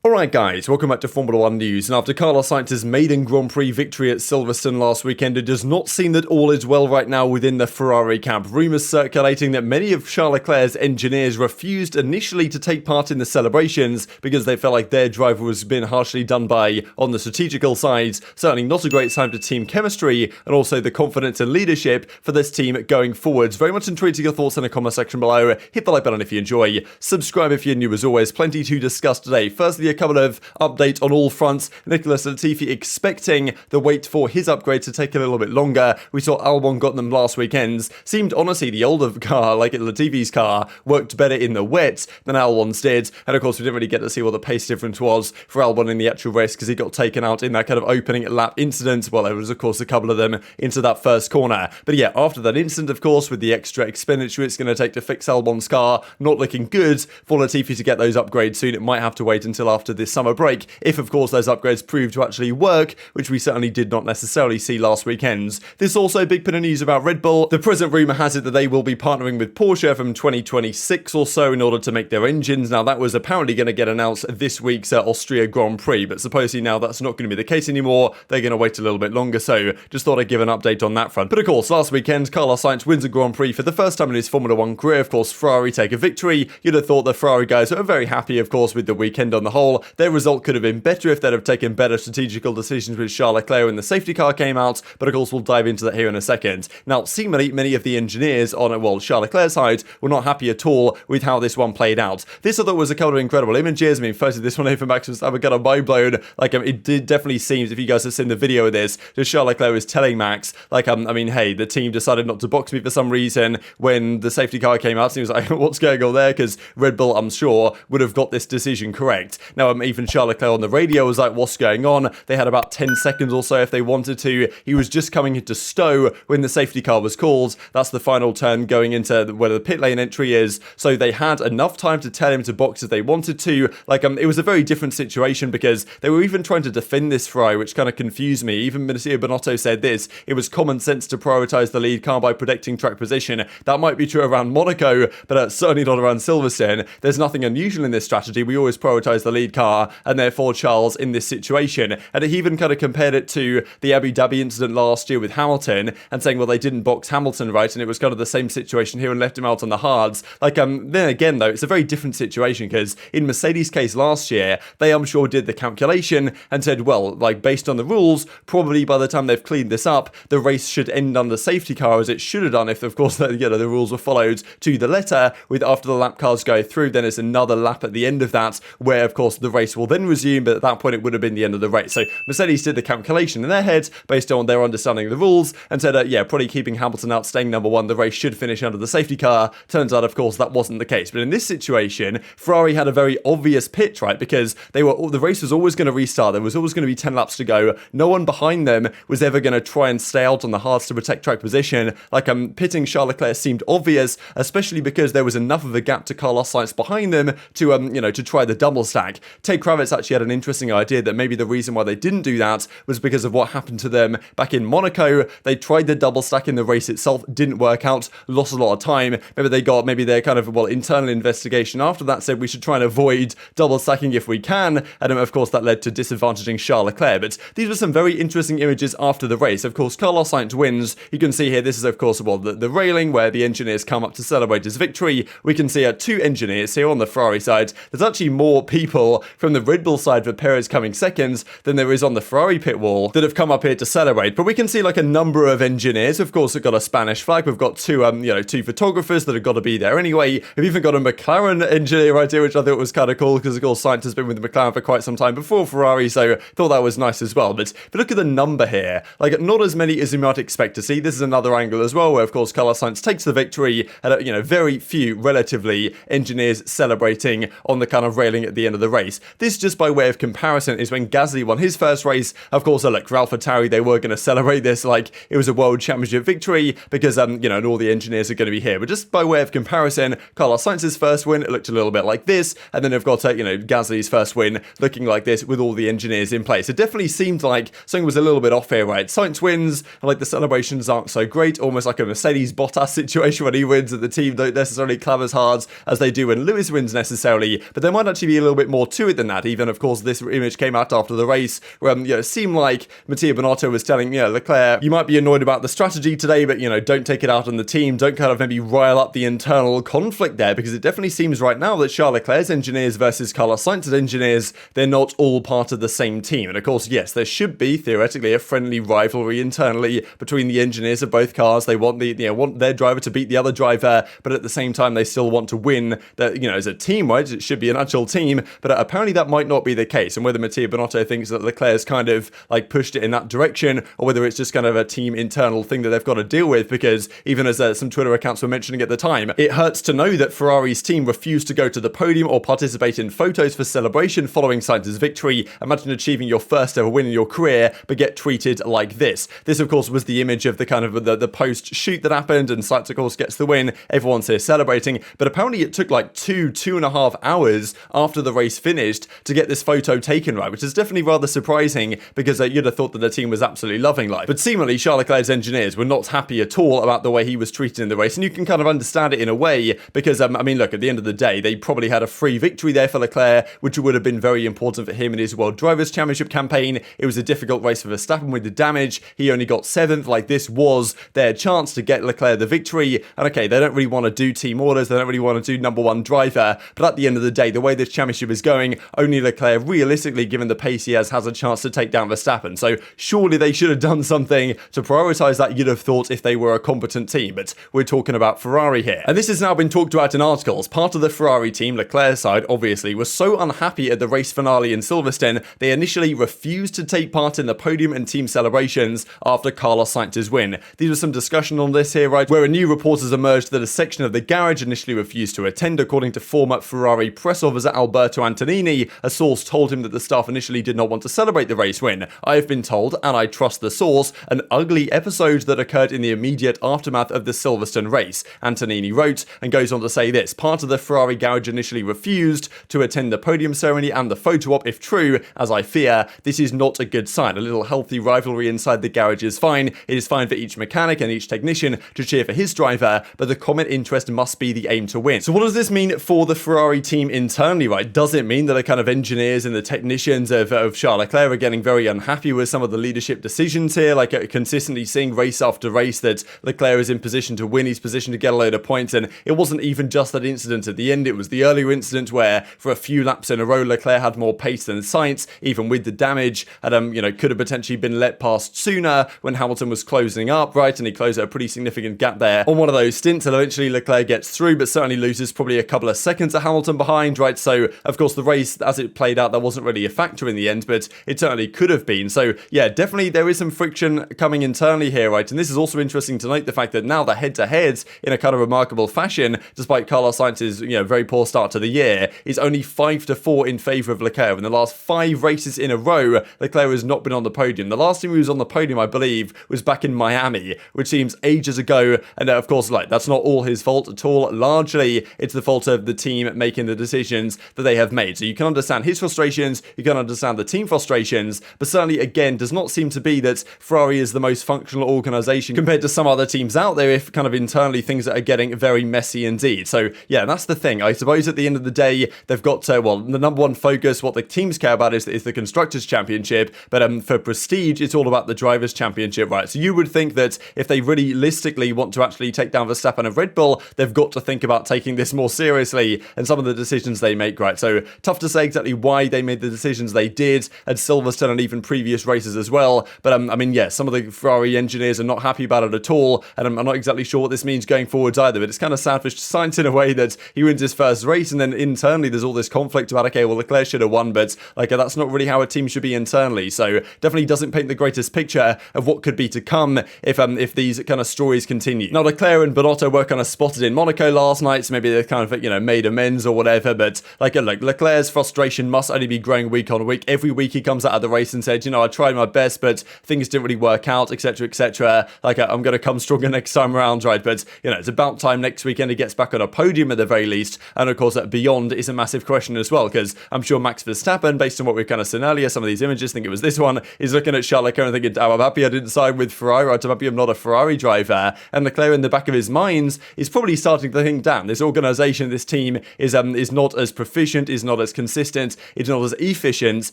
Alright guys, welcome back to Formula 1 news, and after Carlos Sainz's maiden Grand Prix victory at Silverstone last weekend, it does not seem that all is well right now within the Ferrari camp. Rumours circulating that many of Charles Leclerc's engineers refused initially to take part in the celebrations because they felt like their driver was being harshly done by on the strategical side. Certainly not a great sign for team chemistry, and also the confidence and leadership for this team going forwards. Very much intrigued to your thoughts in the comment section below. Hit the like button if you enjoy, subscribe if you're new as always. Plenty to discuss today. Firstly, a couple of updates on all fronts. Nicholas Latifi expecting the wait for his upgrade to take a little bit longer. We saw Albon got them last weekend. Seemed honestly the older car, like Latifi's car, worked better in the wet than Albon's did. And of course we didn't really get to see what the pace difference was for Albon in the actual race because he got taken out in that kind of opening lap incident. Well, there was of course a couple of them into that first corner. But yeah, after that incident, of course, with the extra expenditure it's going to take to fix Albon's car, not looking good for Latifi to get those upgrades soon. It might have to wait until after this summer break, if of course those upgrades prove to actually work, which we certainly did not necessarily see last weekend. There's also a big bit of news about Red Bull. The present rumour has it that they will be partnering with Porsche from 2026 or so in order to make their engines. Now that was apparently going to get announced this week's Austria Grand Prix, but supposedly now that's not going to be the case anymore. They're going to wait a little bit longer, so just thought I'd give an update on that front. But of course, last weekend, Carlos Sainz wins a Grand Prix for the first time in his Formula 1 career. Of course, Ferrari take a victory. You'd have thought the Ferrari guys were very happy, of course, with the weekend on the whole. Their result could have been better if they'd have taken better strategical decisions with Charles Leclerc when the safety car came out, but of course we'll dive into that here in a second. Now, seemingly many of the engineers on, well, Charles Leclerc's side were not happy at all with how this one played out. This I thought was a couple of incredible images. I mean, firstly, this one here for Max Verstappen got a mind blown. Like, it did definitely seems, if you guys have seen the video of this, that Charles Leclerc was telling Max, like, I mean, hey, the team decided not to box me for some reason when the safety car came out, so he was like, what's going on there? Because Red Bull, I'm sure, would have got this decision correct. Now, even Charles Leclerc on the radio was like, what's going on? They had about 10 seconds or so if they wanted to. He was just coming into stow when the safety car was called. That's the final turn going into where the pit lane entry is. So they had enough time to tell him to box if they wanted to. Like, it was a very different situation because they were even trying to defend this Ferrari, which kind of confused me. Even Minister Bonotto said this: it was common sense to prioritize the lead car by protecting track position. That might be true around Monaco, but certainly not around Silverstone. There's nothing unusual in this strategy. We always prioritize the lead car, and therefore Charles in this situation. And he even kind of compared it to the Abu Dhabi incident last year with Hamilton and saying, well, they didn't box Hamilton right, and it was kind of the same situation here and left him out on the hards. Like, then again, though, it's a very different situation because in Mercedes' case last year, they, I'm sure, did the calculation and said, well, like, based on the rules, probably by the time they've cleaned this up, the race should end on the safety car as it should have done if, of course, the rules were followed to the letter, with after the lap cars go through, then there's another lap at the end of that where, of course, the race will then resume, but at that point it would have been the end of the race. So Mercedes did the calculation in their head based on their understanding of the rules and said, yeah, probably keeping Hamilton out, staying number one, the race should finish under the safety car. Turns out, of course, that wasn't the case. But in this situation, Ferrari had a very obvious pitch, right? Because the race was always going to restart. There was always going to be 10 laps to go. No one behind them was ever going to try and stay out on the hards to protect track position. Like, pitting Charles Leclerc seemed obvious, especially because there was enough of a gap to Carlos Sainz behind them to, to try the double stack. Tate Kravitz actually had an interesting idea that maybe the reason why they didn't do that was because of what happened to them back in Monaco. They tried the double stack in the race itself, didn't work out, lost a lot of time. Maybe their kind of, internal investigation after that said we should try and avoid double stacking if we can, and of course that led to disadvantaging Charles Leclerc. But these were some very interesting images after the race. Of course, Carlos Sainz wins. You can see here, this is of course, the railing where the engineers come up to celebrate his victory. We can see two engineers here on the Ferrari side. There's actually more people from the Red Bull side for Perez coming seconds than there is on the Ferrari pit wall that have come up here to celebrate. But we can see like a number of engineers. Of course, we've got a Spanish flag. We've got two photographers that have got to be there anyway. We've even got a McLaren engineer right here, which I thought was kind of cool because of course Sainz has been with McLaren for quite some time before Ferrari, so thought that was nice as well. But look at the number here. Like, not as many as you might expect to see. This is another angle as well, where of course Carlos Sainz takes the victory, and very few relatively engineers celebrating on the kind of railing at the end of the race. This, just by way of comparison, is when Gasly won his first race. Of course, look, for Alpha Tauri, they were going to celebrate this like it was a world championship victory because and all the engineers are going to be here. But just by way of comparison, Carlos Sainz's first win, it looked a little bit like this, and then I've got Gasly's first win looking like this with all the engineers in place. It definitely seemed like something was a little bit off here, right? Sainz wins, and like the celebrations aren't so great, almost like a Mercedes Bottas situation when he wins and the team don't necessarily clap as hard as they do when Lewis wins necessarily, but there might actually be a little bit more to it than that. Even, of course, this image came out after the race where, it seemed like Mattia Binotto was telling, Leclerc, you might be annoyed about the strategy today, but, don't take it out on the team. Don't kind of maybe rile up the internal conflict there, because it definitely seems right now that Charles Leclerc's engineers versus Carlos Sainz's engineers, they're not all part of the same team. And of course, yes, there should be theoretically a friendly rivalry internally between the engineers of both cars. They want want their driver to beat the other driver, but at the same time, they still want to win. That, as a team, right? It should be an actual team, but apparently that might not be the case. And whether Mattia Binotto thinks that Leclerc's kind of like pushed it in that direction, or whether it's just kind of a team internal thing that they've got to deal with, because even as some Twitter accounts were mentioning at the time, it hurts to know that Ferrari's team refused to go to the podium or participate in photos for celebration following Sainz's victory. Imagine achieving your first ever win in your career, but get treated like this. This, of course, was the image of the kind of the post shoot that happened, and Sainz, of course, gets the win. Everyone's here celebrating, but apparently it took like 2.5 hours after the race finished to get this photo taken, right? Which is definitely rather surprising, because you'd have thought that the team was absolutely loving life. But seemingly, Charles Leclerc's engineers were not happy at all about the way he was treated in the race, and you can kind of understand it in a way, because look, at the end of the day, they probably had a free victory there for Leclerc, which would have been very important for him in his World Drivers' Championship campaign. It was a difficult race for Verstappen with the damage. He only got 7th. Like, this was their chance to get Leclerc the victory. And okay, they don't really want to do team orders. They don't really want to do number one driver. But at the end of the day, the way this championship is going, only Leclerc, realistically, given the pace he has a chance to take down Verstappen. So surely they should have done something to prioritise that, you'd have thought, if they were a competent team. But we're talking about Ferrari here. And this has now been talked about in articles. Part of the Ferrari team, Leclerc's side, obviously, was so unhappy at the race finale in Silverstone, they initially refused to take part in the podium and team celebrations after Carlos Sainz's win. There was some discussion on this here, right, where a new report has emerged that a section of the garage initially refused to attend, according to former Ferrari press officer Alberto Antonini. A source told him that the staff initially did not want to celebrate the race win. I have been told, and I trust the source, an ugly episode that occurred in the immediate aftermath of the Silverstone race, Antonini wrote, and goes on to say this: part of the Ferrari garage initially refused to attend the podium ceremony and the photo op. If true, as I fear, this is not a good sign. A little healthy rivalry inside the garage is fine. It is fine for each mechanic and each technician to cheer for his driver, but the common interest must be the aim to win. So what does this mean for the Ferrari team internally, right? Does it mean that the kind of engineers and the technicians of Charles Leclerc are getting very unhappy with some of the leadership decisions here, like consistently seeing race after race that Leclerc is in position to win, he's positioned to get a load of points, and it wasn't even just that incident at the end, it was the earlier incident where for a few laps in a row Leclerc had more pace than Sainz, even with the damage, and could have potentially been let past sooner when Hamilton was closing up, right, and he closed a pretty significant gap there on one of those stints, and eventually Leclerc gets through, but certainly loses probably a couple of seconds to Hamilton behind, right? So of course the race as it played out, that wasn't really a factor in the end, but it certainly could have been. So yeah, definitely there is some friction coming internally here, right? And this is also interesting to note the fact that now the head-to-heads, in a kind of remarkable fashion, despite Carlos Sainz's very poor start to the year, is only 5-4 in favour of Leclerc. In the last 5 races in a row, Leclerc has not been on the podium. The last time he was on the podium, I believe, was back in Miami, which seems ages ago. And of course, that's not all his fault at all. Largely, it's the fault of the team making the decisions that they have made. So you can understand his frustrations, you can understand the team frustrations, but certainly, again, does not seem to be that Ferrari is the most functional organisation compared to some other teams out there, if kind of internally things are getting very messy indeed. So yeah, that's the thing. I suppose at the end of the day, they've got the number one focus, what the teams care about is the Constructors' Championship, but for prestige, it's all about the Drivers' Championship, right? So you would think that if they realistically want to actually take down Verstappen and Red Bull, they've got to think about taking this more seriously and some of the decisions they make, right? So tough to say exactly why they made the decisions they did at Silverstone and even previous races as well, but yeah, some of the Ferrari engineers are not happy about it at all, and I'm not exactly sure what this means going forwards either, but it's kind of sad for Sainz in a way that he wins his first race, and then internally there's all this conflict about, okay, well, Leclerc should have won, but that's not really how a team should be internally. So definitely doesn't paint the greatest picture of what could be to come if these kind of stories continue. Now, Leclerc and Binotto were kind of spotted in Monaco last night, so maybe they kind of made amends or whatever, but Leclerc's frustration must only be growing week on week. Every week he comes out of the race and said, I tried my best, but things didn't really work out, etc, etc. I'm going to come stronger next time around, right? But it's about time next weekend he gets back on a podium at the very least, and of course beyond is a massive question as well, because I'm sure Max Verstappen, based on what we've kind of seen earlier, some of these images, think it was this one, is looking at Charles Leclerc and thinking, I'm happy I didn't side with Ferrari, right? I'm happy I'm not a Ferrari driver. And Leclerc, in the back of his mind, is probably starting to think, damn, this organisation, this team is not as proficient, is not not as consistent, it's not as efficient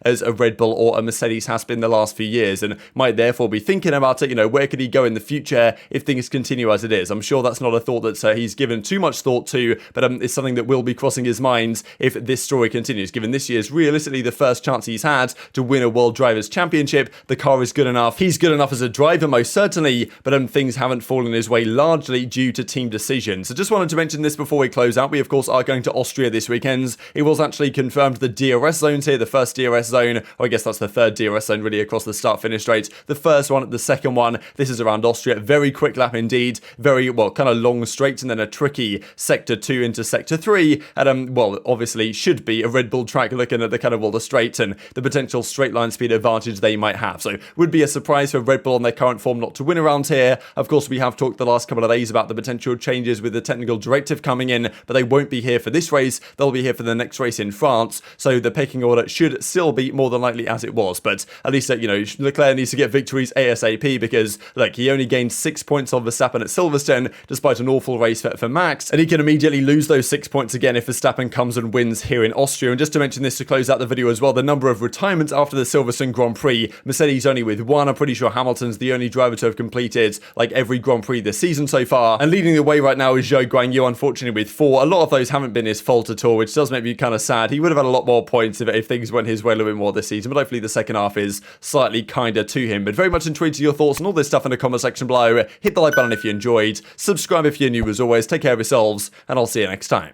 as a Red Bull or a Mercedes has been the last few years, and might therefore be thinking about it, where could he go in the future if things continue as it is. I'm sure that's not a thought that he's given too much thought to, but it's something that will be crossing his mind if this story continues, given this year's realistically the first chance he's had to win a World Drivers' Championship. The car is good enough, he's good enough as a driver most certainly, but things haven't fallen his way largely due to team decisions. So just wanted to mention this before we close out. We of course are going to Austria this weekend. It was actually confirmed the DRS zones here, the first DRS zone, or I guess that's the third DRS zone really across the start-finish straight. The first one, the second one, this is around Austria. Very quick lap indeed, very, well, kind of long straight, and then a tricky sector 2 into sector 3, and well, obviously should be a Red Bull track looking at the kind of, well, the straight and the potential straight line speed advantage they might have. So would be a surprise for Red Bull on their current form not to win around here. Of course, we have talked the last couple of days about the potential changes with the technical directive coming in, but they won't be here for this race. They'll be here for the next race in France. So the pecking order should still be more than likely as it was. But at least, Leclerc needs to get victories ASAP because, look, he only gained 6 points on Verstappen at Silverstone despite an awful race for Max. And he can immediately lose those 6 points again if Verstappen comes and wins here in Austria. And just to mention this to close out the video as well, the number of retirements after the Silverstone Grand Prix, Mercedes only with 1. I'm pretty sure Hamilton's the only driver to have completed like every Grand Prix this season so far. And leading the way right now is Guanyu, unfortunately with 4. A lot of those haven't been his fault at all, which does make me kind of sad. He would have had a lot more points if things went his way a little bit more this season, but hopefully the second half is slightly kinder to him. But very much intrigued to your thoughts on all this stuff in the comment section below. Hit the like button if you enjoyed, subscribe if you're new as always, take care of yourselves, and I'll see you next time.